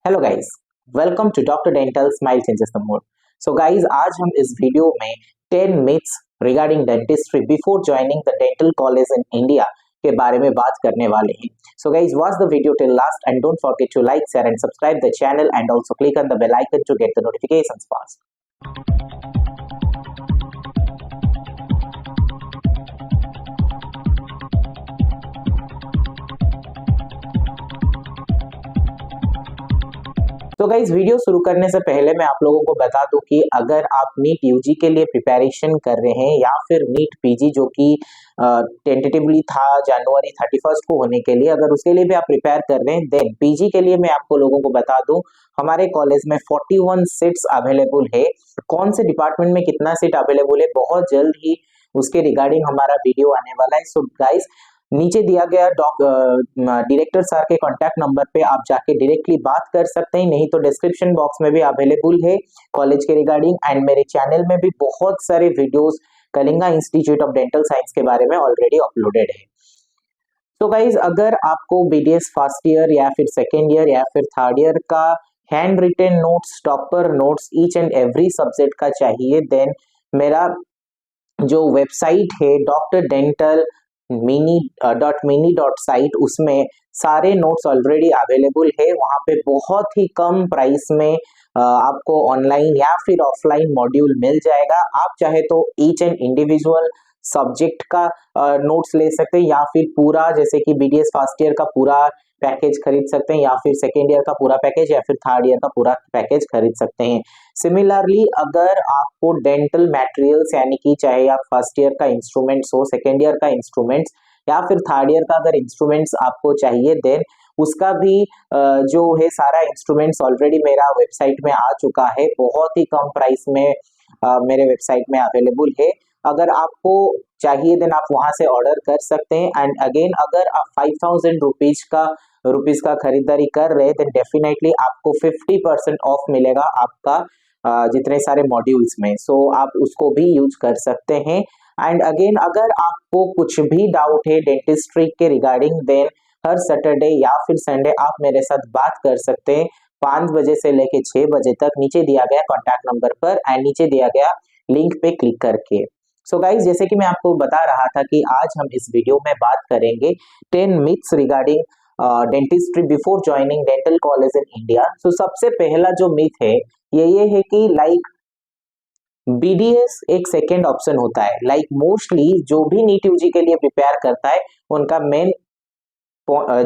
Hello guys, welcome to doctor dental smile changes the mood. So guys, आज हम इस video में 10 myths regarding dentistry before joining the dental college in India के बारे में बात करने वाले हैं। So guys, watch the video till last and don't forget to like, share and subscribe the channel and also click on the bell icon to get the notifications fast. तो guys, video शुरू करने से पहले मैं आप लोगों को बता दूं कि अगर आप नीट यूजी के लिए प्रिपरेशन कर रहे हैं या फिर नीट पीजी जो कि टेंटेटिवली था जनवरी 31 को होने के लिए, अगर उसके लिए भी आप प्रिपेयर कर रहे हैं, देन पीजी के लिए मैं आपको लोगों को बता दूं हमारे कॉलेज में 41 सीट्स अवेलेबल है। कौन से डिपार्टमेंट में कितना सीट अवेलेबल है, बहुत जल्द ही उसके रिगार्डिंग हमारा वीडियो आने वाला है। सो गाइज, नीचे दिया गया डायरेक्टर सर के कांटेक्ट नंबर पे आप जाके डायरेक्टली बात कर सकते हैं, नहीं तो डिस्क्रिप्शन बॉक्स में भी अवेलेबल है कॉलेज के रिगार्डिंग। एंड मेरे चैनल में भी बहुत सारे videos Kalinga institute of dental science के बारे में ऑलरेडी अपलोडेड है। तो गाइज, अगर आपको बीडीएस फर्स्ट ईयर या फिर सेकेंड ईयर या फिर थर्ड ईयर का hand retain notes, topper notes each and every subject का चाहिए, देन मेरा जो वेबसाइट है डॉक्टर डेंटल mini.साइट, उसमें सारे नोट्स ऑलरेडी अवेलेबल है। वहां पे बहुत ही कम प्राइस में आपको ऑनलाइन या फिर ऑफलाइन मॉड्यूल मिल जाएगा। आप चाहे तो ईच एंड इंडिविजुअल सब्जेक्ट का नोट्स ले सकते हैं, या फिर पूरा जैसे कि बीडीएस फर्स्ट ईयर का पूरा पैकेज खरीद सकते हैं, या फिर सेकेंड ईयर का पूरा पैकेज, या फिर थर्ड ईयर का पूरा पैकेज खरीद सकते हैं। सिमिलरली, अगर आपको डेंटल मटेरियल्स यानी कि चाहे आप फर्स्ट ईयर का इंस्ट्रूमेंट्स हो, सेकेंड ईयर का इंस्ट्रूमेंट्स या फिर थर्ड ईयर का अगर इंस्ट्रूमेंट्स आपको चाहिए, देन उसका भी जो है सारा इंस्ट्रूमेंट्स ऑलरेडी मेरा वेबसाइट में आ चुका है, बहुत ही कम प्राइस में मेरे वेबसाइट में अवेलेबल है। अगर आपको चाहिए देन आप वहां से ऑर्डर कर सकते हैं। एंड अगेन, अगर आप 5000 रुपीज का खरीदारी कर रहे हैं, देन डेफिनेटली आपको 50% ऑफ मिलेगा आपका जितने सारे मॉड्यूल्स में। सो आप उसको भी यूज कर सकते हैं। एंड अगेन, अगर आपको कुछ भी डाउट है डेंटिस्ट्री के रिगार्डिंग, देन हर सैटरडे या फिर संडे आप मेरे साथ बात कर सकते हैं 5 बजे से लेके 6 बजे तक, नीचे दिया गया कॉन्टैक्ट नंबर पर एंड नीचे दिया गया लिंक पे क्लिक करके। सो गाइज, जैसे कि मैं आपको बता रहा था कि आज हम इस वीडियो में बात करेंगे 10 myths regarding dentistry before joining dental college in India. So सबसे पहला जो मिथ है ये है कि लाइक बीडीएस एक सेकेंड ऑप्शन होता है। लाइक मोस्टली जो भी नीट यूजी के लिए प्रिपेयर करता है, उनका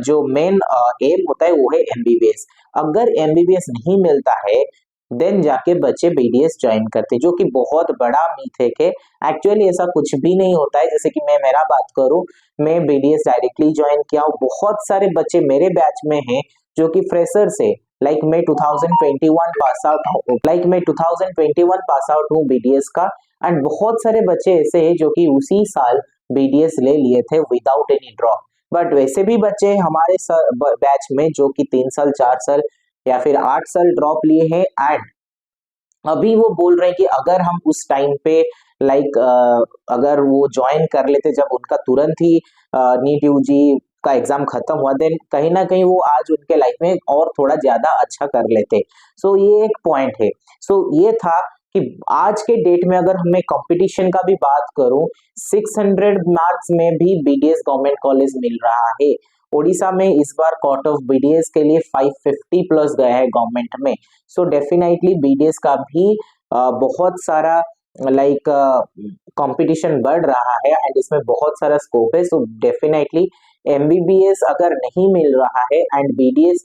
जो मेन एम होता है वो है एमबीबीएस। अगर एमबीबीएस नहीं मिलता है, देन जाके बच्चे बीडीएस ज्वाइन करते, जो कि बहुत बड़ा मिथ है कि एक्चुअली ऐसा कुछ भी नहीं होता है। जैसे कि मैं मेरा बात करूं, मैं बीडीएस डायरेक्टली ज्वाइन किया हूं, बहुत सारे बच्चे मेरे बैच में हैं जो कि फ्रेशर से, लाइक मैं 2021 पास आउट हूँ बीडीएस का। एंड बहुत सारे बच्चे ऐसे हैं जो कि उसी साल बीडीएस ले लिए थे विदाउट एनी ड्रॉप। बट वैसे भी बच्चे हमारे बैच में जो कि 3 साल 4 साल या फिर 8 साल ड्रॉप लिए हैं, एंड अभी वो बोल रहे हैं कि अगर हम उस टाइम पे लाइक अगर वो ज्वाइन कर लेते जब उनका तुरंत ही नीट यूजी का एग्जाम खत्म हुआ, देन कहीं ना कहीं वो आज उनके लाइफ में और थोड़ा ज्यादा अच्छा कर लेते। सो ये एक पॉइंट है। सो ये था कि आज के डेट में अगर हमें कंपटीशन का भी बात करूं, 600 मार्क्स में भी बीडीएस गवर्नमेंट कॉलेज मिल रहा है। ओडिशा में इस बार कट ऑफ बीडीएस के लिए 550 प्लस गया है गवर्नमेंट में। सो डेफिनेटली बीडीएस का भी बहुत सारा लाइक कंपटीशन बढ़ रहा है एंड इसमें बहुत सारा स्कोप है। सो डेफिनेटली एमबीबीएस अगर नहीं मिल रहा है एंड बीडीएस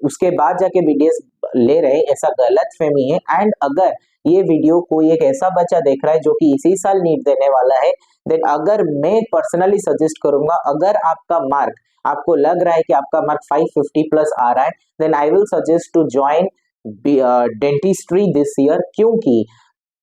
उसके बाद जाके बीडीएस ले रहे, ऐसा गलत फहमी है। एंड अगर ये वीडियो कोई एक ऐसा बच्चा देख रहा है जो कि इसी साल नीट देने वाला है, देन अगर मैं पर्सनली सजेस्ट करूंगा, अगर आपका मार्क आपको लग रहा है कि आपका मार्क 550 प्लस आ रहा है, then I will suggest to join dentistry this year. क्योंकि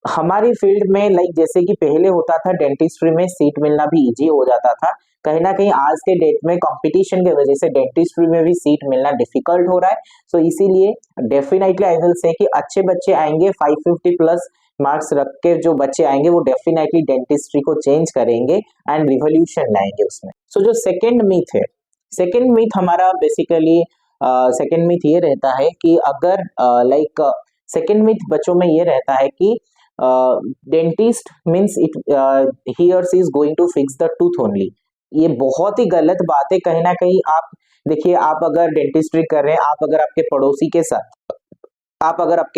हमारी फील्ड में लाइक जैसे कि पहले होता था डेंटिस्ट्री में सीट मिलना भी इजी हो जाता था, कहीं ना कहीं आज के डेट में कंपटीशन की वजह से डेंटिस्ट्री में भी सीट मिलना डिफिकल्ट हो रहा है। सो इसीलिए डेफिनेटली आई विल से कि अच्छे बच्चे आएंगे, 550 प्लस मार्क्स रख के जो बच्चे आएंगे वो डेफिनेटली डेंटिस्ट्री को चेंज करेंगे एंड रिवोल्यूशन लाएंगे उसमें। सो जो सेकेंड मीथ है, सेकेंड मीथ हमारा बेसिकली सेकेंड मिथ ये रहता है कि अगर लाइक सेकेंड मिथ बच्चों में ये रहता है कि dentist means it he or she is going to fix the tooth only. ये बहुत ही गलत बात है। कहीं ना कहीं आप देखिए, आप अगर डेंटिस्ट्री कर रहे हैं, आप अगर आपके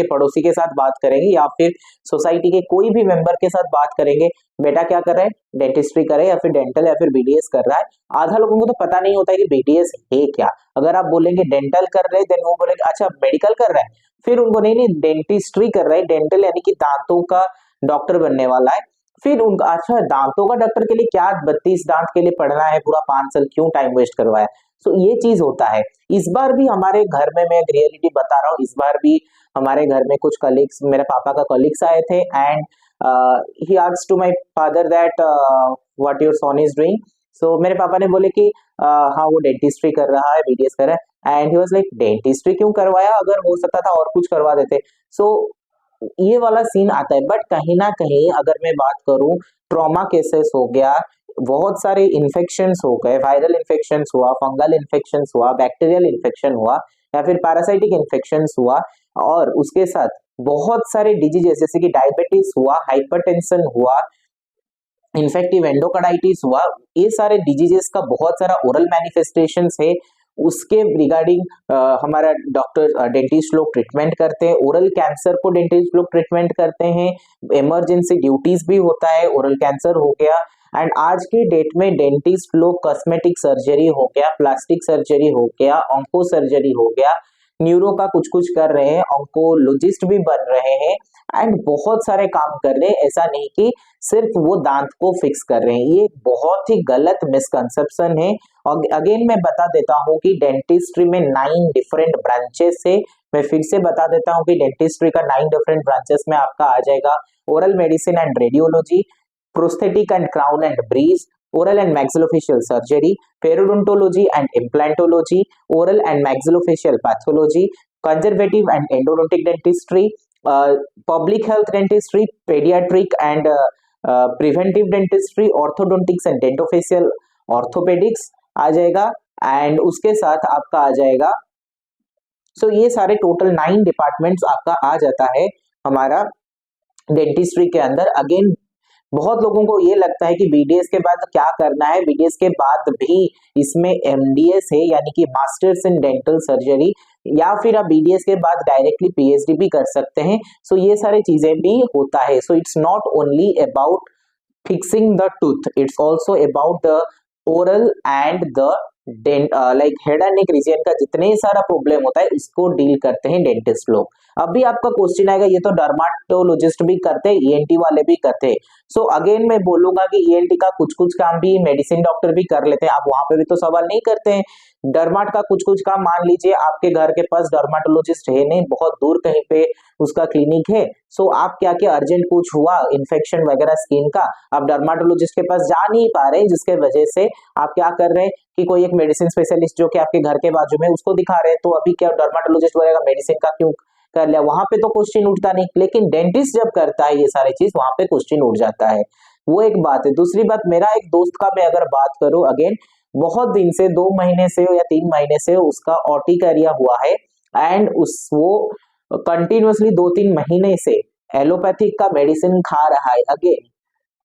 पड़ोसी के साथ बात करेंगे या फिर सोसाइटी के कोई भी मेंबर के साथ बात करेंगे, बेटा क्या कर रहा है, डेंटिस्ट्री कर रहा है या फिर डेंटल या फिर बीडीएस कर रहा है, आधा लोगों को तो पता नहीं होता है कि बीडीएस है क्या। अगर आप बोलेंगे डेंटल कर रहे हैं, देन वो बोलेंगे अच्छा मेडिकल कर रहा है, फिर उनको नहीं नहीं डेंटिस्ट्री कर रहा है, डेंटल यानी कि दांतों का डॉक्टर बनने वाला है। फिर उनका अच्छा दांतों का डॉक्टर के लिए क्या 32 दांत के लिए पढ़ना है, पूरा 5 साल क्यों टाइम वेस्ट करवाया। सो ये चीज होता है। इस बार भी हमारे घर में, मैं रियलिटी बता रहा हूँ, इस बार भी हमारे घर में कुछ कलीग्स, मेरे पापा का कलीग्स आए थे and he asked to my father that what your son is doing. So मेरे पापा ने बोले कि हाँ वो डेंटिस्ट्री कर रहा है, बीडीएस कर रहा है। And he was like dentistry क्यों करवाया, अगर हो सकता था और कुछ करवा देते। सो ये वाला सीन आता है। बट कहीं ना कहीं अगर मैं बात करूं, ट्रॉमा केसेस हो गया, बहुत सारे इन्फेक्शंस हो गए, वायरल इन्फेक्शंस हुआ, फंगल इन्फेक्शंस हुआ, बैक्टीरियल इन्फेक्शन हुआ या फिर पैरासाइटिक इन्फेक्शंस हुआ, और उसके साथ बहुत सारे डिजीजेस जैसे कि डायबिटीज हुआ, हाइपरटेंशन हुआ, इन्फेक्टिव एंडोकार्डाइटिस हुआ, ये सारे डिजीजेस का बहुत सारा ओरल मैनिफेस्टेशंस है। उसके रिगार्डिंग हमारा डॉक्टर डेंटिस्ट लोग ट्रीटमेंट करते हैं। ओरल कैंसर को डेंटिस्ट लोग ट्रीटमेंट करते हैं। इमरजेंसी ड्यूटीज भी होता है, ओरल कैंसर हो गया। एंड आज के डेट में डेंटिस्ट लोग कॉस्मेटिक सर्जरी हो गया, प्लास्टिक सर्जरी हो गया, ऑन्को सर्जरी हो गया, न्यूरो का कुछ कुछ कर रहे हैं, ऑन्कोलॉजिस्ट भी बन रहे हैं एंड बहुत सारे काम कर रहे हैं। ऐसा नहीं कि सिर्फ वो दांत को फिक्स कर रहे हैं। ये बहुत ही गलत मिसकंसेप्शन है। और अगेन मैं बता देता हूँ कि डेंटिस्ट्री में 9 डिफरेंट ब्रांचेस है। मैं फिर से बता देता हूँ कि डेंटिस्ट्री का 9 डिफरेंट ब्रांचेस में आपका आ जाएगा oral medicine and radiology, prosthetic and crown and bridge, oral and maxillofacial surgery, periodontology and implantology, oral and maxillofacial pathology, conservative and endodontic dentistry, public health dentistry, pediatric and preventive dentistry, orthodontics and dentofacial orthopedics आ जाएगा। And उसके साथ आपका आ जाएगा, सो ये सारे total 9 departments आपका आ जाता है हमारा डेंटिस्ट्री के अंदर। अगेन बहुत लोगों को ये लगता है कि बीडीएस के बाद क्या करना है, बीडीएस के बाद भी इसमें एमडीएस है यानी कि मास्टर्स इन डेंटल सर्जरी, या फिर आप बीडीएस के बाद डायरेक्टली पीएचडी भी कर सकते हैं। सो ये सारी चीजें भी होता है। So it's not only about fixing the tooth, it's also about the oral and the like head and neck region का जितने सारा प्रॉब्लम होता है इसको डील करते हैं डेंटिस्ट लोग। अभी आपका क्वेश्चन आएगा ये तो डर्माटोलॉजिस्ट भी करते हैं, ईएनटी वाले भी करते हैं। सो अगेन मैं बोलूंगा कि ईएनटी का कुछ कुछ काम भी मेडिसिन डॉक्टर भी कर लेते हैं, आप वहां पे भी तो सवाल नहीं करते हैं। डर्माट का कुछ कुछ काम, मान लीजिए आपके घर के पास डर्माटोलॉजिस्ट है नहीं, बहुत दूर कहीं पे उसका क्लिनिक है। सो आप क्या क्या अर्जेंट कुछ हुआ इन्फेक्शन वगैरह स्किन का, आप डर्माटोलॉजिस्ट के पास जा नहीं पा रहे हैं, जिसके वजह से आप क्या कर रहे हैं कि कोई एक मेडिसिन स्पेशलिस्ट जो कि आपके घर के बाजू में उसको दिखा रहे हैं। तो अभी क्या डर्माटोलॉजिस्ट बोलेगा मेडिसिन का क्यों कर लिया, वहां पे तो क्वेश्चन उठता नहीं, लेकिन डेंटिस्ट जब करता है ये सारी चीज वहां पे क्वेश्चन उठ जाता है। वो एक बात है। दूसरी बात, मेरा एक दोस्त का मैं अगर बात करूं, अगेन बहुत दिन से 2 महीने से या 3 महीने से उसका ऑर्टिकेरिया हुआ है एंड वो कंटिन्यूअसली 2-3 महीने से एलोपैथिक का मेडिसिन खा रहा है। अगेन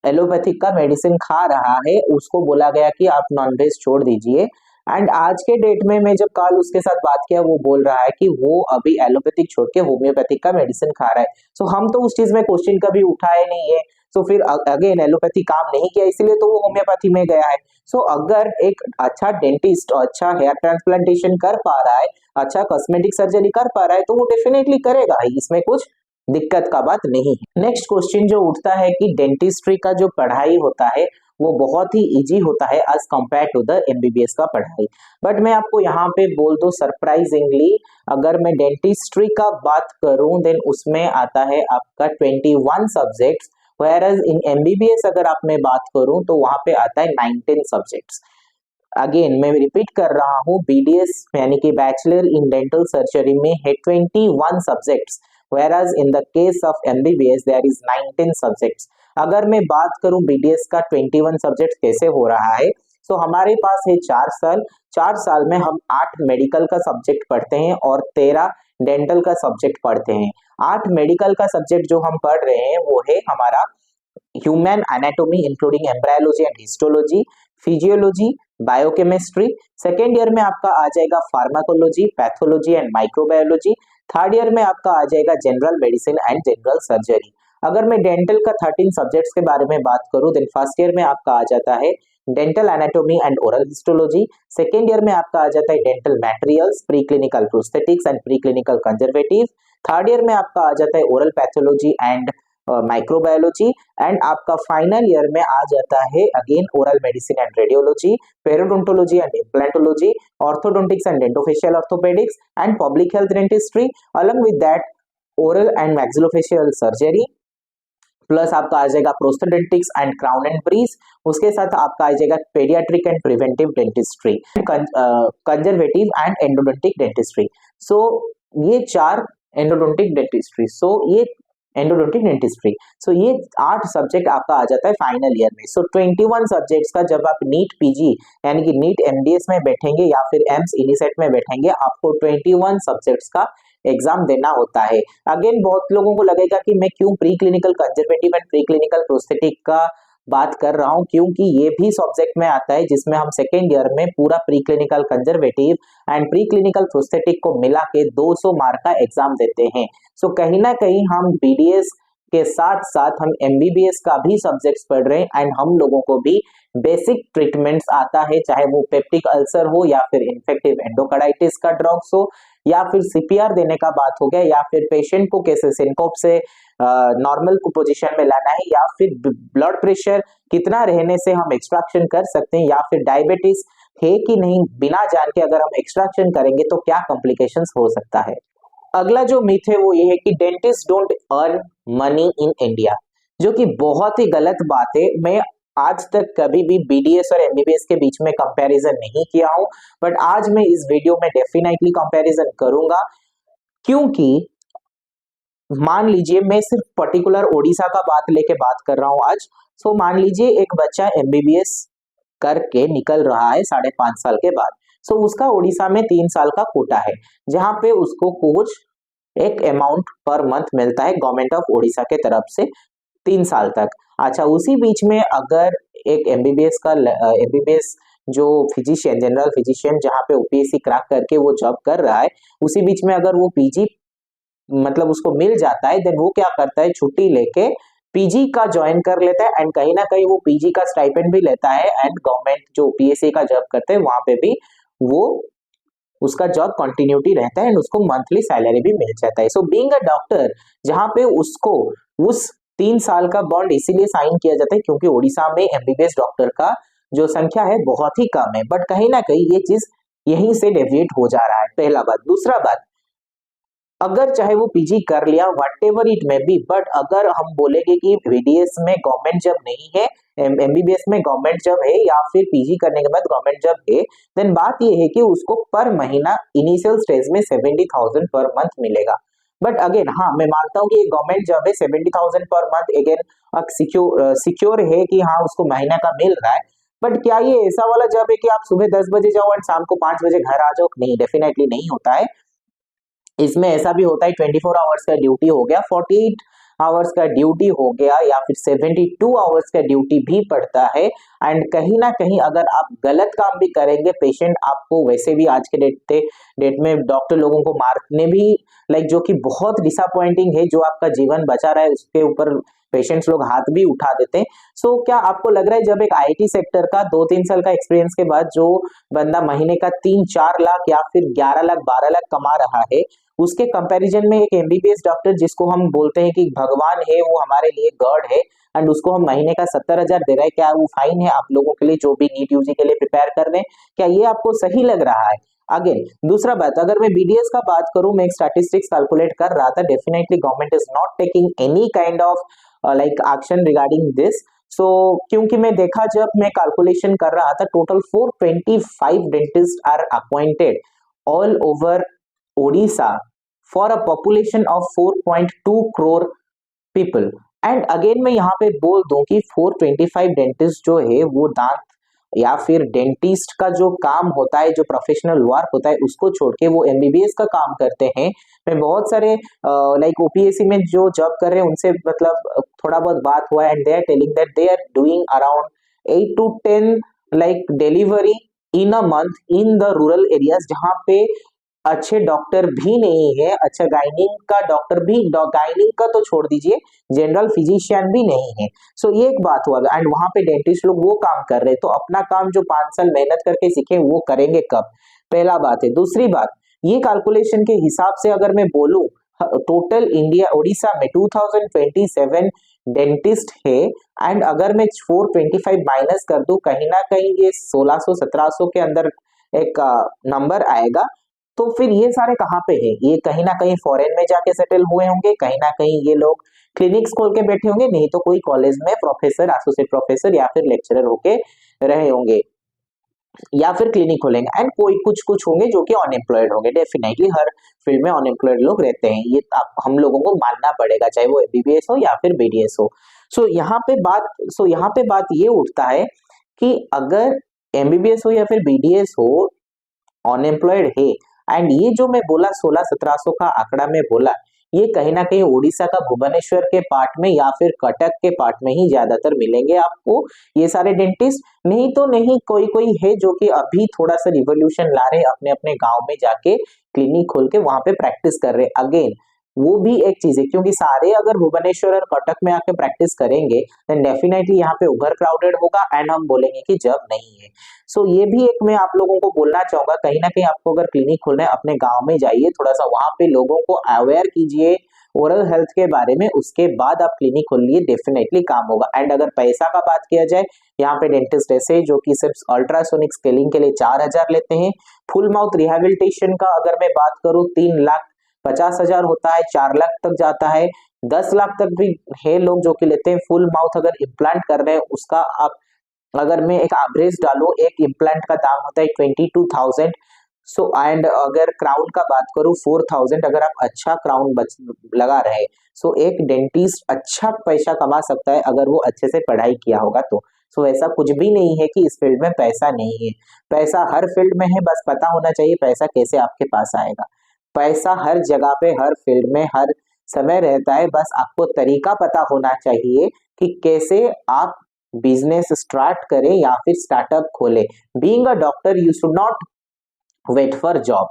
एलोपैथिक का मेडिसिन खा रहा है, उसको बोला गया कि आप नॉनवेज छोड़ दीजिए। एंड आज के डेट में मैं जब कल उसके साथ बात किया, वो बोल रहा है कि वो अभी एलोपैथिक छोड़ के होम्योपैथिक का मेडिसिन खा रहा है। सो हम तो उस चीज में क्वेश्चन कभी उठाए नहीं है। सो फिर अगेन एलोपैथी काम नहीं किया इसलिए तो वो होम्योपैथी में गया है। सो अगर एक अच्छा डेंटिस्ट अच्छा हेयर ट्रांसप्लांटेशन कर पा रहा है, अच्छा कॉस्मेटिक सर्जरी कर पा रहा है, तो वो डेफिनेटली करेगा ही, इसमें कुछ दिक्कत का बात नहीं है। नेक्स्ट क्वेश्चन जो उठता है कि डेंटिस्ट्री का जो पढ़ाई होता है वो बहुत ही इजी होता है as compare to the MBBS का पढ़ाई। बट मैं आपको यहाँ पे बोल दूं सरप्राइजिंगली, अगर मैं डेंटिस्ट्री का बात करूं देन उसमें आता है आपका 21 सब्जेक्ट्स, व्हेयरएज इन एमबीबीएस अगर आप मैं बात करूं तो वहां पे आता है 19 सब्जेक्ट्स। अगेन मैं रिपीट कर रहा हूँ, बीडीएस यानी कि बैचलर इन डेंटल सर्जरी में है 21 subjects, whereas in the case of MBBS there is 19 subjects। अगर मैं बात करूं बीडीएस का 21 सब्जेक्ट कैसे हो रहा है, सो हमारे पास है 4 साल। 4 साल में हम 8 मेडिकल का सब्जेक्ट पढ़ते हैं और 13 डेंटल का सब्जेक्ट पढ़ते हैं। 8 मेडिकल का सब्जेक्ट जो हम पढ़ रहे हैं वो है हमारा human anatomy including embryology and histology, physiology, biochemistry. Second year में आपका आ जाएगा pharmacology, pathology and microbiology. Third year में आपका आ जाएगा general medicine and general surgery. अगर मैं डेंटल का 13 सब्जेक्ट्स के बारे में बात करूं, देन फर्स्ट ईयर में आपका आ जाता है dental anatomy and oral histology. Second year में आपका आ जाता है dental materials, pre clinical prosthetics and pre clinical conservative. Third year में आपका आ जाता है oral pathology and microbiology. And आपका फाइनल ईयर में आ जाता है again oral medicine and radiology, periodontology and implantology, orthodontics and dentofacial orthopaedics and public health dentistry. Along with that oral and maxillofacial surgery, plus आपका आ जाएगा prosthodontics and crown and bridge. उसके साथ आपका आ जाएगा paediatric and preventive dentistry, conservative and endodontic dentistry. So ये 4 endodontic dentistry, so ये 8 सब्जेक्ट आपका आ जाता है फाइनल ईयर में। सो 21 सब्जेक्ट्स का जब आप नीट पीजी यानी कि नीट एमडीएस में बैठेंगे या फिर एम्स इनिसेट में बैठेंगे, आपको 21 सब्जेक्ट्स का एग्जाम देना होता है। अगेन बहुत लोगों को लगेगा कि मैं क्यों pre clinical conservative and pre clinical prosthetic का बात कर रहा हूं, क्योंकि ये भी सब्जेक्ट में आता है जिसमें हम सेकेंड ईयर में पूरा pre clinical conservative and pre clinical prosthetic को मिला के 200 मार्क का एग्जाम देते हैं। सो कहीं ना कहीं हम बीडीएस के साथ साथ हम एमबीबीएस का भी सब्जेक्ट्स पढ़ रहे हैं एंड हम लोगों को भी बेसिक ट्रीटमेंट्स आता है, चाहे वो पेप्टिक अल्सर हो या फिर इन्फेक्टिव एंडोकार्डाइटिस का ड्रग्स हो या फिर सीपीआर देने का बात हो गया या फिर पेशेंट को कैसे सिनकोप से नॉर्मल पोजीशन में लाना है या फिर ब्लड प्रेशर कितना रहने से हम एक्सट्रैक्शन कर सकते हैं या फिर डायबिटीज है कि नहीं बिना जान के अगर हम एक्सट्रैक्शन करेंगे तो क्या कॉम्प्लिकेशंस हो सकता है। अगला जो मिथ है वो ये है कि dentist don't earn money in India, जो कि बहुत ही गलत बात है। मैं आज तक कभी भी बीडीएस और एमबीबीएस के बीच में कंपैरिजन नहीं किया हूं, बट आज मैं इस वीडियो में डेफिनेटली कंपैरिजन करूंगा, क्योंकि मान लीजिए मैं सिर्फ पर्टिकुलर ओडिशा का बात लेके बात कर रहा हूं आज। सो मान लीजिए एक बच्चा एमबीबीएस करके निकल रहा है 5.5 साल के बाद। सो उसका ओडिशा में 3 साल का कोटा है, जहां पे उसको कुछ एक अमाउंट पर मंथ मिलता है गवर्नमेंट ऑफ ओडिशा के तरफ से 3 साल तक। अच्छा, उसी बीच में अगर एक एमबीबीएस जो फिजिशियन, जनरल फिजिशियन जहां पे ओपीएससी क्रैक करके वो जॉब कर रहा है, उसी बीच में अगर वो पीजी मतलब उसको मिल जाता है, देन वो क्या करता है, छुट्टी लेके पीजी का ज्वाइन कर लेता है एंड कहीं ना कहीं वो पीजी का स्टाइपेंड भी लेता है एंड गवर्नमेंट जो पीएससी का जॉब करते हैं वहां पे भी वो उसका जॉब कंटिन्यूटी रहता है एंड उसको मंथली सैलरी भी मिल जाता है। सो बीइंग अ डॉक्टर, जहां पे उसको उस 3 साल का बॉन्ड इसीलिए साइन किया जाता है क्योंकि ओडिशा में एमबीबीएस डॉक्टर का जो संख्या है बहुत ही कम है, बट कहीं ना कहीं ये चीज यहीं से डेविएट हो जा रहा है, पहला बात। दूसरा बात, अगर चाहे वो पीजी कर लिया वट एवर इट में बी, बट अगर हम बोलेंगे कि बीडीएस में गवर्नमेंट जॉब नहीं है, एमबीबीएस में गवर्नमेंट जॉब है या फिर पीजी करने के बाद गवर्नमेंट जॉब है, देन बात ये है कि उसको पर महीना इनिशियल स्टेज में 70,000 पर मंथ मिलेगा। बट अगेन हाँ, मैं मानता हूँ कि गवर्नमेंट जॉब है, 70,000 पर मंथ अगेन सिक्योर है कि हाँ उसको महीना का मिल रहा है। बट क्या ये ऐसा वाला जॉब है कि आप सुबह 10 बजे जाओ और शाम को 5 बजे घर आ जाओ? नहीं, डेफिनेटली नहीं होता है। इसमें ऐसा भी होता है 24 आवर्स का ड्यूटी हो गया, 48 आवर्स का ड्यूटी हो गया या फिर 72 आवर्स का ड्यूटी भी पड़ता है। एंड कहीं ना कहीं अगर आप गलत काम भी करेंगे, पेशेंट आपको वैसे भी आज के डेट में डॉक्टर लोगों को मारने भी जो कि बहुत डिसअपॉइंटिंग है, जो आपका जीवन बचा रहा है उसके ऊपर पेशेंट्स लोग हाथ भी उठा देते हैं। सो क्या आपको लग रहा है जब एक आईटी सेक्टर का 2-3 साल का एक्सपीरियंस के बाद जो बंदा महीने का 3-4 लाख या फिर 11 लाख 12 लाख कमा रहा है, उसके कंपैरिजन में एक एमबीबीएस डॉक्टर जिसको हम बोलते हैं कि भगवान है, वो हमारे लिए गॉड है, एंड उसको हम महीने का 70,000 दे रहे हैं, क्या वो फाइन है आप लोगों के लिए जो भी नीट यूजी के लिए प्रिपेयर कर रहे हैं? क्या ये आपको सही लग रहा है? अगेन दूसरा बात, अगर मैं बीडीएस का बात करूं, मैं एक स्टैटिस्टिक्स कैलकुलेट कर रहा था, definitely government is not taking any kind of action regarding this. So क्योंकि मैं देखा, जब मैं कैलकुलेशन कर रहा था, total 425 dentist are appointed all over Odisha for a population of 4.2 crore people. And again मैं यहाँ पे बोल दूं कि 425 डेंटिस्ट जो है वो दांत या फिर डेंटिस्ट का जो काम होता है, जो प्रोफेशनल वर्क होता है, उसको छोड़ के वो एमबीबीएस का काम करते हैं। मैं बहुत सारे लाइक ओपीएससी में जो जॉब कर रहे हैं उनसे मतलब थोड़ा बहुत बात हुआ and they are telling that they are doing around 8 to 10 like delivery in a month in the rural areas, जहाँ पे अच्छे डॉक्टर भी नहीं है, अच्छा गाइनिंग का डॉक्टर भी, गाइनिंग का तो छोड़ दीजिए, जनरल फिजिशियन भी नहीं है। सो ये एक बात हुआ एंड वहां पे डेंटिस्ट लोग वो काम कर रहे हैं, तो अपना काम जो 5 साल मेहनत करके सीखे वो करेंगे कब? पहला बात है। दूसरी बात, ये कैलकुलेशन के हिसाब से अगर मैं बोलूं, टोटल इंडिया उड़ीसा में 2027 डेंटिस्ट है एंड अगर मैं 425 माइनस कर दूं, कहीं ना कहीं ये 1600-1700 के अंदर एक नंबर आएगा। तो फिर ये सारे कहाँ पे है? ये कहीं ना कहीं फॉरेन में जाके सेटल हुए होंगे, कहीं ना कहीं ये लोग क्लिनिक्स खोल के बैठे होंगे, नहीं तो कोई कॉलेज में प्रोफेसर, एसोसिएट प्रोफेसर या फिर लेक्चरर होके रहे होंगे, या फिर क्लिनिक खोलेंगे एंड कोई कुछ कुछ होंगे जो कि अनएम्प्लॉयड होंगे। डेफिनेटली हर फील्ड में अनएम्प्लॉयड लोग रहते हैं, ये हम लोगों को मानना पड़ेगा, चाहे वो एमबीबीएस हो या फिर बीडीएस हो। सो यहाँ पे बात ये उठता है कि अगर एमबीबीएस हो या फिर बीडीएस हो, अनएम्प्लॉयड है एंड ये जो मैं बोला 1600-1700 का आंकड़ा में बोला, ये कहीं ना कहीं उड़ीसा का भुवनेश्वर के पार्ट में या फिर कटक के पार्ट में ही ज्यादातर मिलेंगे आपको ये सारे डेंटिस्ट। नहीं तो नहीं, कोई कोई है जो कि अभी थोड़ा सा रिवोल्यूशन ला रहे, अपने अपने गांव में जाके क्लिनिक खोल के वहां पे प्रैक्टिस कर रहे। अगेन वो भी एक चीज है, क्योंकि सारे अगर भुवनेश्वर और कटक में आके प्रैक्टिस करेंगे देन डेफिनेटली यहाँ पे ओवर क्राउडेड होगा एंड हम बोलेंगे कि जब नहीं है। सो ये भी एक मैं आप लोगों को बोलना चाहूंगा, कहीं ना कहीं आपको अगर क्लिनिक खोलना है अपने गांव में जाइए, थोड़ा सा वहां पे लोगों को अवेयर कीजिए ओरल हेल्थ के बारे में, उसके बाद आप क्लिनिक खोलिए, डेफिनेटली काम होगा। एंड अगर पैसा का बात किया जाए, यहाँ पे डेंटिस्ट ऐसे जो कि सिर्फ अल्ट्रासोनिक स्केलिंग के लिए 4000 लेते हैं। फुल माउथ रिहेबिलिटेशन का अगर मैं बात करूँ 3,50,000 होता है, 4 लाख तक जाता है, 10 लाख तक भी है लोग जो कि लेते हैं। फुल माउथ अगर इम्प्लांट कर रहे हैं उसका आप अगर मैं एक एवरेज डालू, एक इम्प्लांट का दाम होता है 22,000। सो एंड अगर क्राउन का बात करूं 4,000, अगर आप अच्छा क्राउन लगा रहे, सो एक डेंटिस्ट अच्छा पैसा कमा सकता है अगर वो अच्छे से पढ़ाई किया होगा तो। सो ऐसा कुछ भी नहीं है कि इस फील्ड में पैसा नहीं है, पैसा हर फील्ड में है, बस पता होना चाहिए पैसा कैसे आपके पास आएगा। पैसा हर जगह पे, हर फील्ड में, हर समय रहता है, बस आपको तरीका पता होना चाहिए कि कैसे आप बिजनेस स्टार्ट करें या फिर स्टार्टअप खोले। Being a doctor you should not wait for job.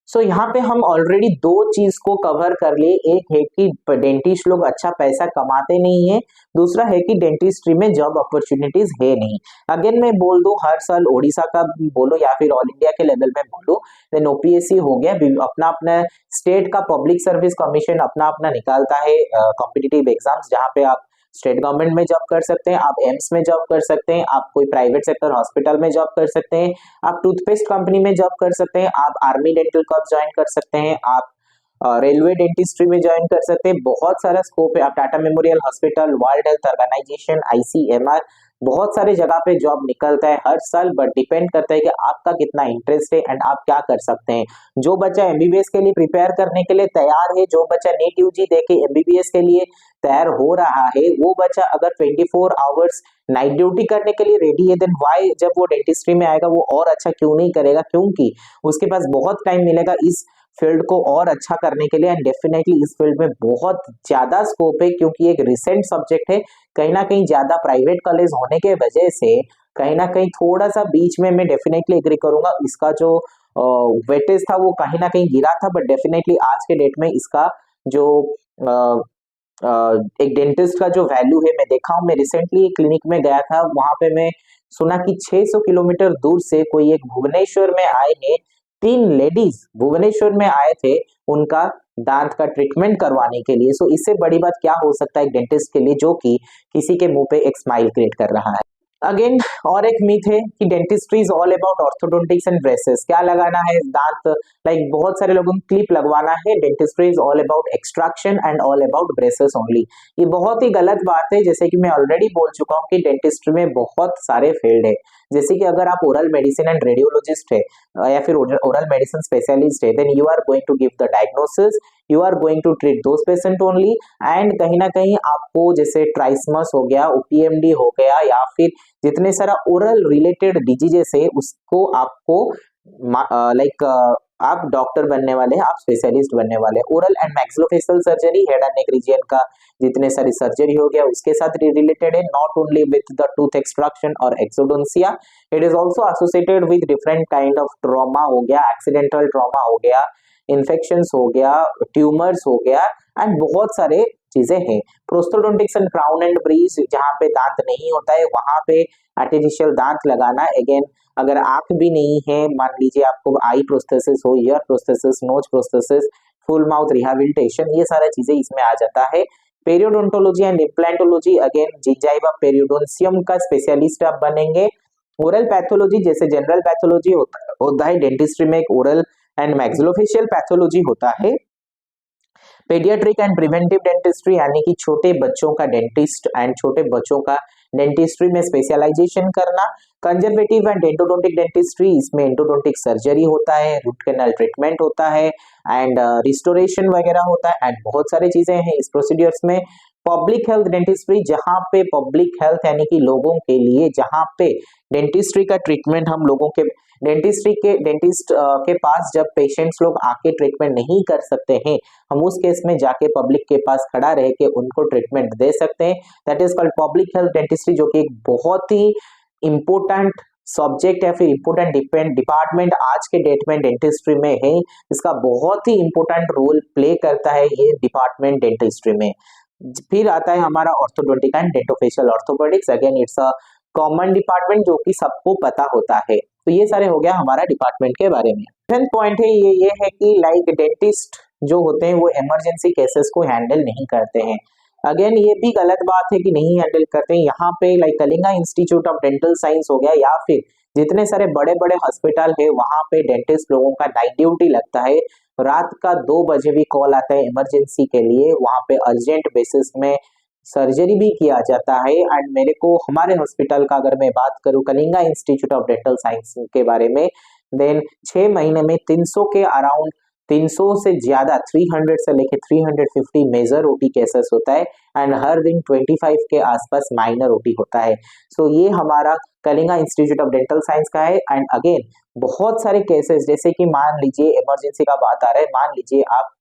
So यहाँ पे हम ऑलरेडी दो चीज को कवर कर लिए, एक है कि डेंटिस्ट लोग अच्छा पैसा कमाते नहीं है, दूसरा है कि डेंटिस्ट्री में जॉब अपॉर्चुनिटीज है नहीं। अगेन मैं बोल दूं, हर साल ओडिशा का बोलो या फिर ऑल इंडिया के लेवल में बोलो, देन ओपीएससी हो गया, अपना अपना स्टेट का पब्लिक सर्विस कमीशन अपना अपना निकालता है कॉम्पिटिटिव एग्जाम्स, जहाँ पे आप स्टेट गवर्नमेंट में जॉब कर सकते हैं, आप एम्स में जॉब कर सकते हैं, आप कोई प्राइवेट सेक्टर हॉस्पिटल में जॉब कर सकते हैं, आप टूथपेस्ट कंपनी में जॉब कर सकते हैं, आप आर्मी डेंटल कॉर्प्स ज्वाइन कर सकते हैं, आप रेलवे डेंटिस्ट्री में ज्वाइन कर सकते हैं। बहुत सारा स्कोप है, आप Tata memorial hospital, world health organisation, ICMR, बहुत सारे जगह पे जॉब निकलता है हर साल, बट डिपेंड करता है कि आपका कितना इंटरेस्ट है एंड आप क्या कर सकते हैं। जो बच्चा एमबीबीएस के लिए प्रिपेयर करने के लिए तैयार है, जो बच्चा नीट यूजी देके एमबीबीएस के लिए तैयार हो रहा है, वो बच्चा अगर 24 आवर्स नाइट ड्यूटी करने के लिए रेडी है, देन वाई जब वो डेंटिस्ट्री में आएगा वो और अच्छा क्यों नहीं करेगा? क्योंकि उसके पास बहुत टाइम मिलेगा इस फील्ड को और अच्छा करने के लिए एंड डेफिनेटली इस फील्ड में बहुत ज्यादा स्कोप है, क्योंकि एक रिसेंट सब्जेक्ट है। कहीं ना कहीं ज्यादा प्राइवेट कॉलेज होने के वजह से कहीं ना कहीं थोड़ा सा बीच में मैं डेफिनेटली एग्री करूंगा, इसका जो वेटेज था वो कहीं ना कहीं गिरा था, बट डेफिनेटली आज के डेट में इसका जो एक डेंटिस्ट का जो वैल्यू है, मैं देखा हूं, मैं रिसेंटली एक क्लिनिक में गया था, वहां पे मैं सुना कि 600 किलोमीटर दूर से कोई एक भुवनेश्वर में आए हैं, 3 लेडीज भुवनेश्वर में आए थे उनका दांत का ट्रीटमेंट करवाने के लिए। सो इससे बड़ी बात क्या हो सकता है एक डेंटिस्ट के लिए जो कि किसी के मुंह पे एक स्माइल क्रिएट कर रहा है। अगेन और एक मिथ है कि dentistry is all about orthodontics and braces, क्या लगाना है दांत, लाइक बहुत सारे लोगों को क्लिप लगवाना है। Dentistry is all about extraction and all about braces only. ये बहुत ही गलत बात है, जैसे कि मैं ऑलरेडी बोल चुका हूँ कि डेंटिस्ट्री में बहुत सारे फील्ड है, जैसे कि अगर आप ओरल मेडिसिन एंड रेडियोलॉजिस्ट है या फिर ओरल मेडिसिन स्पेशलिस्ट है, then you are going to give the diagnosis, you are going to treat those patient only. And कहीं ना कहीं आपको जैसे ट्राइसमस हो गया, ओपीएमडी हो गया, या फिर जितने सारा ओरल रिलेटेड डिजीजेस है उसको आपको लाइक आप डॉक्टर बनने वाले हैं, आप स्पेशलिस्ट बनने वाले हैं। Oral and maxillofacial surgery head and neck region का जितने सारी सर्जरी हो गया उसके साथ रिलेटेड है, not only with the tooth extraction और exodontia, it is also associated with different kind of trauma हो गया, एक्सीडेंटल ट्रॉमा हो गया, इन्फेक्शंस हो गया, ट्यूमर्स हो गया, एंड बहुत सारे चीजें हैं। Prosthodontics and crown and bridge, जहाँ पे दांत नहीं होता है वहां पे आर्टिफिशियल दांत लगाना। अगेन अगर आंख भी नहीं है, मान लीजिए आपको आई प्रोस्थेसिस हो, ear prosthesis, nose prosthesis, full mouth rehabilitation, ये सारा चीजें इसमें आ जाता है। Periodontology and implantology, again gingiva periodontium का स्पेशलिस्ट आप बनेंगे। ओरल पैथोलॉजी, जैसे जनरल पैथोलॉजी होता है डेंटिस्ट्री में, एक ओरल एंड मैक्सिलोफेशियल पैथोलॉजी होता है। पेडियाट्रिक एंड प्रिवेंटिव डेंटिस्ट्री, यानी कि छोटे बच्चों का डेंटिस्ट एंड छोटे बच्चों का डेंटिस्ट्री में स्पेशलाइजेशन करना। कंजर्वेटिव एंड एंडोडोंटिक डेंटिस्ट्री, इसमें एंडोडोंटिक सर्जरी होता है, रूट कैनाल ट्रीटमेंट होता है, एंड रिस्टोरेशन वगैरह होता है, एंड बहुत सारी चीजें हैं इस प्रोसीडियर्स में। पब्लिक हेल्थ डेंटिस्ट्री, जहां पे पब्लिक हेल्थ यानी कि लोगों के लिए, जहां पे डेंटिस्ट्री का ट्रीटमेंट हम लोगों के डेंटिस्ट के पास जब पेशेंट्स लोग आके ट्रीटमेंट नहीं कर सकते हैं, हम उस केस में जाके पब्लिक के पास खड़ा रह के उनको ट्रीटमेंट दे सकते हैं। That is called public health dentistry, जो कि एक बहुत ही इंपॉर्टेंट सब्जेक्ट या फिर इंपॉर्टेंट डिपार्टमेंट आज के डेट में डेंटिस्ट्री में है। इसका बहुत ही इंपॉर्टेंट रोल प्ले करता है ये डिपार्टमेंट डेंटिस्ट्री में। फिर आता है हमारा orthodontic and dentofacial orthopaedics, again it's a common department जो कि सबको पता होता है। तो ये सारे हो गया हमारा डिपार्टमेंट के बारे में। सेकंड पॉइंट है ये है कि लाइक डेंटिस्ट जो होते हैं वो इमरजेंसी केसेस को हैंडल नहीं करते हैं। अगेन ये भी गलत बात है कि नहीं हैंडल करते हैं। यहाँ पे like Kalinga institute of dental science हो गया, या फिर जितने सारे बड़े बड़े हॉस्पिटल है वहां पे डेंटिस्ट लोगों का नाइट ड्यूटी लगता है। रात का 2 बजे भी कॉल आता है इमरजेंसी के लिए, वहां पे अर्जेंट बेसिस में सर्जरी भी किया जाता है। एंड मेरे को हमारे हॉस्पिटल का अगर मैं बात करूं Kalinga institute of dental science के बारे में, देन 6 महीने में 300 के अराउंड, 300 से ज्यादा 300 से लेके 350 मेजर ओटी केसेस होता है, एंड हर दिन 25 के आसपास माइनर ओटी होता है। सो ये हमारा Kalinga institute of dental science का है। एंड अगेन बहुत सारे केसेस, जैसे कि मान लीजिए इमरजेंसी का बात आ रहा है, मान लीजिए आप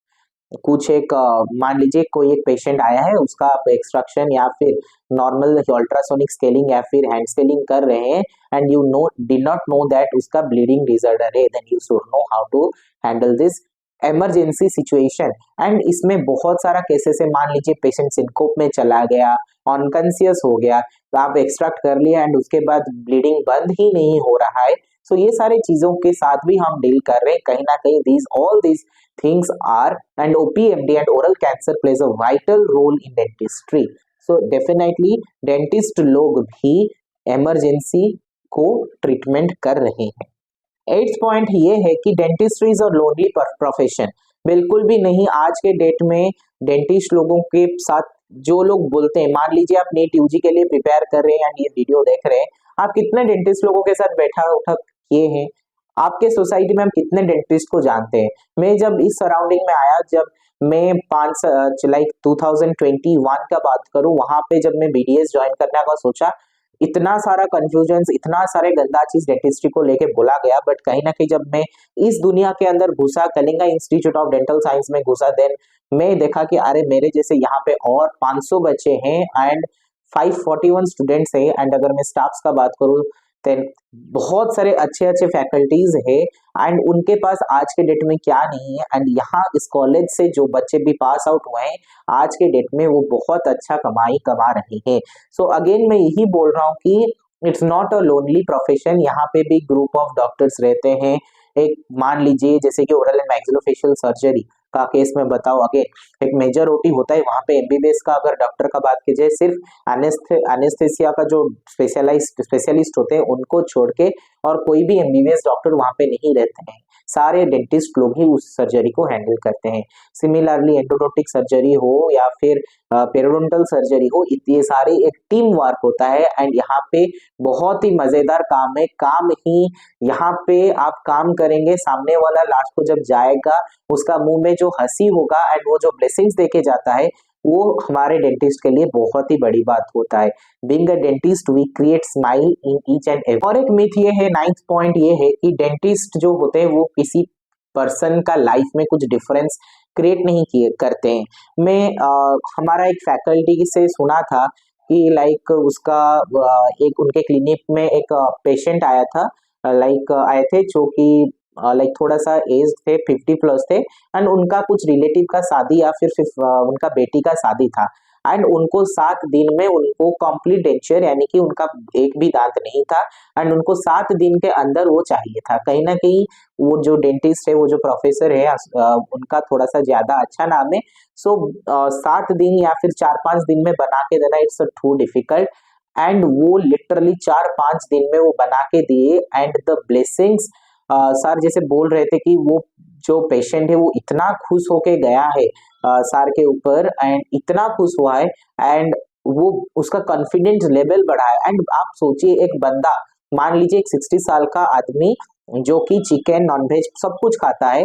कुछ एक मान लीजिए कोई एक पेशेंट आया है, उसका आप एक्सट्रैक्शन या फिर नॉर्मल अल्ट्रासोनिक स्केलिंग या फिर हैंड स्केलिंग कर रहे हैं, and you know did not know that उसका ब्लीडिंग डिसऑर्डर है, then you should know how to handle this emergency situation. And इसमें बहुत सारा केसेस है, मान लीजिए पेशेंट सिनकोप में चला गया, अनकॉन्शियस हो गया, तो आप एक्सट्रैक्ट कर लिया एंड उसके बाद ब्लीडिंग बंद ही नहीं हो रहा है। सो ये सारे चीजों के साथ भी हम डील कर रहे हैं कहीं ना कहीं। these things are, and OPMD and oral cancer plays a vital role in dentistry. So definitely dentist लोग भी इमरजेंसी को ट्रीटमेंट कर रहे हैं। 8th पॉइंट ये है कि dentistry is a lonely profession. बिल्कुल भी नहीं। आज के डेट में डेंटिस्ट लोगों के साथ जो लोग बोलते हैं, मान लीजिए आप नीट यूजी के लिए प्रिपेयर कर रहे हैं एंड ये वीडियो देख रहे हैं, आप कितने डेंटिस्ट लोगों के साथ बैठा उठा किए हैं? आपके सोसाइटी में हम कितने डेंटिस्ट को जानते हैं? मैं जब इस सराउंडिंग में आया, जब मैं 2021 का बात करूं, वहां पे जब मैं बीडीएस ज्वाइन करने का सोचा, इतना सारा कंफ्यूजन, इतना सारे गंदा चीज डेंटिस्ट्री को लेके बोला गया, बट कहीं ना कहीं जब मैं इस दुनिया के अंदर घुसा, Kalinga institute of dental science में घुसा, देन मैं देखा कि अरे मेरे जैसे यहाँ पे और 500 बच्चे हैं एंड 541 स्टूडेंट्स है। एंड अगर मैं स्टाफ्स का बात करूं, देन बहुत सारे अच्छे अच्छे फैकल्टीज है, एंड उनके पास आज के डेट में क्या नहीं है। एंड यहाँ इस कॉलेज से जो बच्चे भी पास आउट हुए हैं आज के डेट में वो बहुत अच्छा कमाई कमा रहे हैं। सो अगेन मैं यही बोल रहा हूँ कि it's not a lonely profession. यहाँ पे भी ग्रुप ऑफ डॉक्टर्स रहते हैं। एक मान लीजिए जैसे कि ओरल एंड मैक्सिलोफेशियल सर्जरी का केस में बताओ, अगेन एक मेजर ओटी होता है, वहां पे एमबीबीएस का अगर डॉक्टर का बात कीजिए, सिर्फ एनेस्थेसिया का जो स्पेशलिस्ट होते हैं उनको छोड़ के और कोई भी एमबीबीएस डॉक्टर वहां पे नहीं रहते हैं। सारे डेंटिस्ट लोग ही उस सर्जरी को हैंडल करते हैं। सिमिलरली एंडोडोंटिक सर्जरी हो या फिर पेरियोडोंटल सर्जरी हो, ये सारे एक टीम वर्क होता है। एंड यहाँ पे बहुत ही मजेदार काम है। काम ही यहाँ पे आप काम करेंगे, सामने वाला लास्ट को जब जाएगा उसका मुंह में जो जो हंसी होगा एंड वो जो ब्लेसिंग्स देके जाता है वो हमारे डेंटिस्ट के लिए बहुत ही बड़ी बात होता है। Being a dentist we create smile in each and every. और एक मिथ ये है, 9th पॉइंट ये है कि डेंटिस्ट जो होते हैं वो किसी पर्सन का लाइफ में कुछ डिफरेंस क्रिएट नहीं किए करते हैं। मैं हमारा एक फैकल्टी से सुना था कि लाइक उसका एक उनके क्लिनिक में एक पेशेंट आया था, लाइक आए थे जो कि लाइक थोड़ा सा एज थे, 50 प्लस थे एंड उनका कुछ रिलेटिव का शादी या फिर उनका बेटी का शादी था एंड उनको 7 दिन में उनको कंप्लीट डेंचर यानी कि उनका एक भी दांत नहीं था एंड उनको 7 दिन के अंदर वो चाहिए था। कहीं ना कहीं वो जो डेंटिस्ट है, वो जो प्रोफेसर है, उनका थोड़ा सा ज्यादा अच्छा नाम है। सो 7 दिन या फिर 4-5 दिन में बना के देना इट्स टू डिफिकल्ट एंड वो लिटरली 4-5 दिन में वो बना के दिए एंड द ब्लेसिंग्स। सर जैसे बोल रहे थे कि वो जो पेशेंट है वो इतना खुश होके गया है सर के ऊपर एंड इतना खुश हुआ है एंड वो उसका कॉन्फिडेंस लेवल बढ़ा है। एंड आप सोचिए, एक बंदा, मान लीजिए एक 60 साल का आदमी जो कि चिकन नॉनवेज सब कुछ खाता है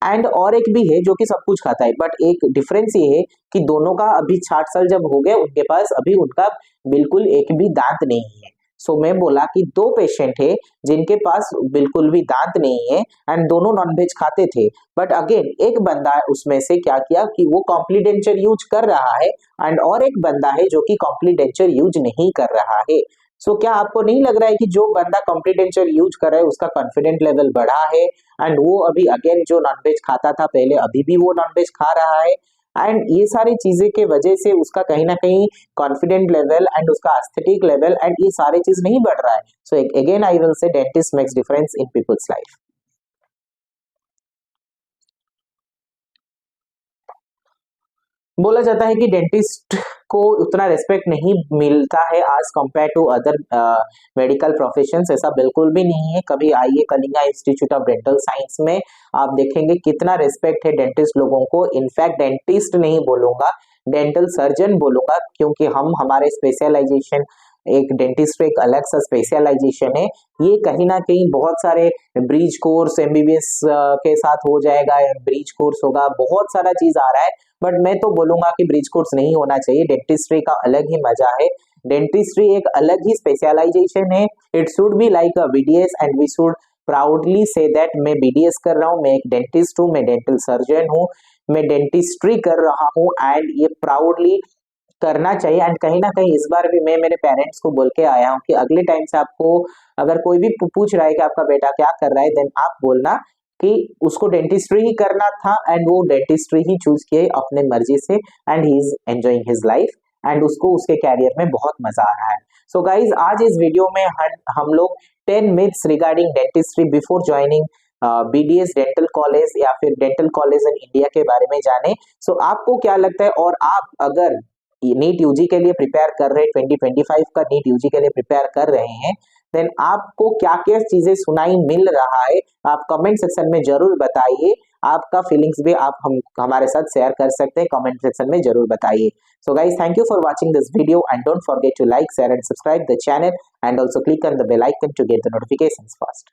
एंड और एक भी है जो कि सब कुछ खाता है, बट एक डिफरेंस ये है कि दोनों का अभी 60 साल जब हो गए उनके पास अभी उनका बिल्कुल एक भी दांत नहीं है। सो मैं बोला कि 2 पेशेंट है जिनके पास बिल्कुल भी दांत नहीं है एंड दोनों नॉनवेज खाते थे, बट अगेन एक बंदा उसमें से क्या किया कि वो कॉम्प्लीट डेंचर यूज कर रहा है एंड और एक बंदा है जो कि कॉम्प्लीट डेंचर यूज नहीं कर रहा है। सो क्या आपको नहीं लग रहा है कि जो बंदा कॉम्प्लीट डेंचर यूज कर रहा है उसका कॉन्फिडेंट लेवल बढ़ा है एंड वो अभी अगेन जो नॉनवेज खाता था पहले अभी भी वो नॉनवेज खा रहा है एंड ये सारी चीजें के वजह से उसका कहीं ना कहीं कॉन्फिडेंट लेवल एंड उसका एस्थेटिक लेवल एंड ये सारी चीज नहीं बढ़ रहा है। So again I will say dentist makes difference in people's life. बोला जाता है कि डेंटिस्ट को उतना रिस्पेक्ट नहीं मिलता है आज compare to other medical professions. ऐसा बिल्कुल भी नहीं है। कभी आइए Kalinga institute of dental science में, आप देखेंगे कितना रिस्पेक्ट है डेंटिस्ट लोगों को। इनफैक्ट डेंटिस्ट नहीं बोलूंगा, डेंटल सर्जन बोलूंगा, क्योंकि हम हमारे स्पेशलाइजेशन, एक डेंटिस्ट एक अलग सा स्पेशलाइजेशन है। ये कहीं ना कहीं बहुत सारे ब्रिज कोर्स एमबीबीएस के साथ हो जाएगा, ब्रिज कोर्स होगा, बहुत सारा चीज आ रहा है, बट मैं तो बोलूंगा कि ब्रिज कोर्स नहीं होना चाहिए। डेंटिस्ट्री का अलग ही मजा है, डेंटिस्ट्री एक अलग ही स्पेशलाइजेशन है। It should be like a BDS and we should proudly say that मैं बीडीएस कर रहा हूँ, मैं एक डेंटिस्ट हूँ, मैं डेंटल सर्जन हूँ, मैं डेंटिस्ट्री कर रहा हूँ एंड ये प्राउडली करना चाहिए। एंड कहीं ना कहीं इस बार भी मैं मेरे पेरेंट्स को बोल के आया हूँ कि अगले टाइम से आपको अगर कोई भी पूछ रहा है कि आपका बेटा क्या कर रहा है, देन आप बोलना कि उसको डेंटिस्ट्री ही करना था एंड वो डेंटिस्ट्री ही चूज किए अपने मर्जी से and he is enjoying his life and उसको उसके कैरियर में बहुत मजा आ रहा है। सो गाइज, आज इस वीडियो में हम लोग 10 myths regarding dentistry before joining BDS dental college या फिर डेंटल कॉलेज इन इंडिया के बारे में जाने। सो आपको क्या लगता है, और आप अगर नीट यूजी के लिए प्रिपेयर कर रहे हैं, 2025 का नीट यूजी के लिए प्रिपेयर कर रहे हैं, देन आपको क्या क्या चीजें सुनाई मिल रहा है, आप कमेंट सेक्शन में जरूर बताइए। आपका फीलिंग्स भी आप हमारे साथ शेयर कर सकते हैं, कमेंट सेक्शन में जरूर बताइए। So guys, thank you for watching this video and don't forget to like, share and subscribe the channel and also click on the bell icon to get the notifications first.